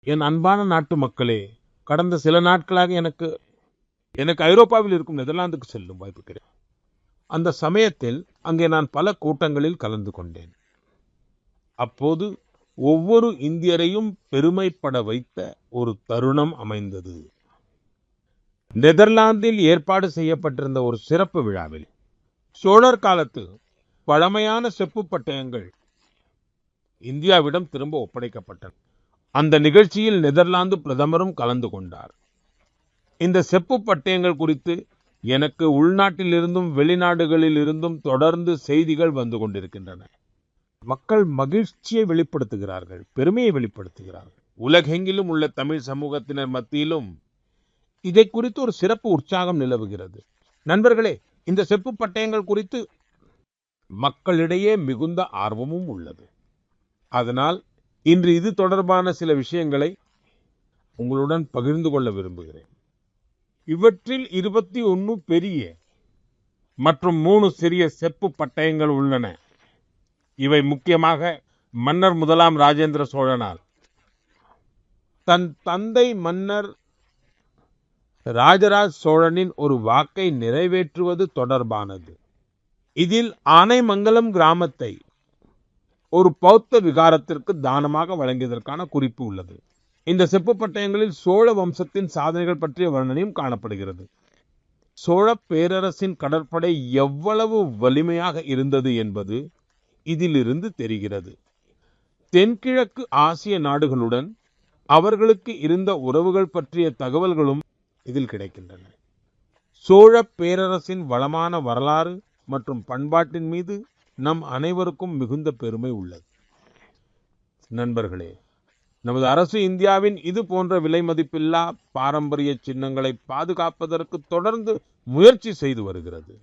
என் அன்பான நாட்டு மக்களே, கடந்த சில நாட்களாக எனக்கு எனக்கு ஐரோப்பாவில் இருக்கும் நெதர்லாந்துக்கு செல்லும் வாய்ப்பு கிடைத்தது. அந்த சமயத்தில் அங்கே நான் பல கூட்டங்களில் கலந்து கொண்டேன். அப்போது ஒவ்வொரு இந்தியரையும் பெருமைப்பட வைத்த ஒரு தருணம் அமைந்தது. நெதர்லாந்தில் ஏற்பாடு செய்யப்பட்டிருந்த ஒரு சிறப்பு விழாவில் சோழர் காலத்து பழமையான செப்பு பட்டயங்கள் இந்தியாவிடம் திரும்ப ஒப்படைக்கப்பட்டன. அந்த நிகழ்ச்சியில் நெதர்லாந்து பிரதமரும் கலந்து கொண்டார். இந்த செப்பு பட்டயங்கள் குறித்து எனக்கு உள்நாட்டில் இருந்தும் வெளிநாடுகளில் இருந்தும் தொடர்ந்து செய்திகள் வந்து கொண்டிருக்கின்றன. மக்கள் மகிழ்ச்சியை வெளிப்படுத்துகிறார்கள், பெருமையை வெளிப்படுத்துகிறார்கள். உலகெங்கிலும் உள்ள தமிழ் சமூகத்தினர் மத்தியிலும் இதை குறித்து ஒரு சிறப்பு உற்சாகம் நிலவுகிறது. நண்பர்களே, இந்த செப்பு பட்டயங்கள் குறித்து மக்களிடையே மிகுந்த ஆர்வமும் உள்ளது. அதனால் இன்று இது தொடர்பான சில விஷயங்களை உங்களுடன் பகிர்ந்து கொள்ள விரும்புகிறேன். இவற்றில் 21 பெரிய மற்றும் 3 சிறிய செப்பு பட்டயங்கள் உள்ளன. இவை முக்கியமாக மன்னர் முதலாம் ராஜேந்திர சோழனால் தன் தந்தை மன்னர் ராஜராஜ சோழனின் ஒரு வாக்கை நிறைவேற்றுவது தொடர்பானது. இதில் ஆனைமங்கலம் கிராமத்தை ஒரு பௌத்த விகாரத்திற்கு தானமாக வழங்கியதற்கான குறிப்பு உள்ளது. இந்த செப்பு பட்டயங்களில் சோழ வம்சத்தின் சாதனைகள் பற்றிய வர்ணனையும் காணப்படுகிறது. சோழ பேரரசின் கடற்படை எவ்வளவு வலிமையாக இருந்தது என்பது இதிலிருந்து தெரிகிறது. தென்கிழக்கு ஆசிய நாடுகளுடன் அவர்களுக்கு இருந்த உறவுகள் பற்றிய தகவல்களும் இதில் கிடைக்கின்றன. சோழ பேரரசின் வளமான வரலாறு மற்றும் பண்பாட்டின் மீது நம் அனைவருக்கும் மிகுந்த பெருமை உள்ளது. நண்பர்களே, நமது அரசு இந்தியாவின் இது போன்ற விலை மதிப்பில்லா பாரம்பரிய சின்னங்களை பாதுகாப்பதற்கு தொடர்ந்து முயற்சி செய்து வருகிறது.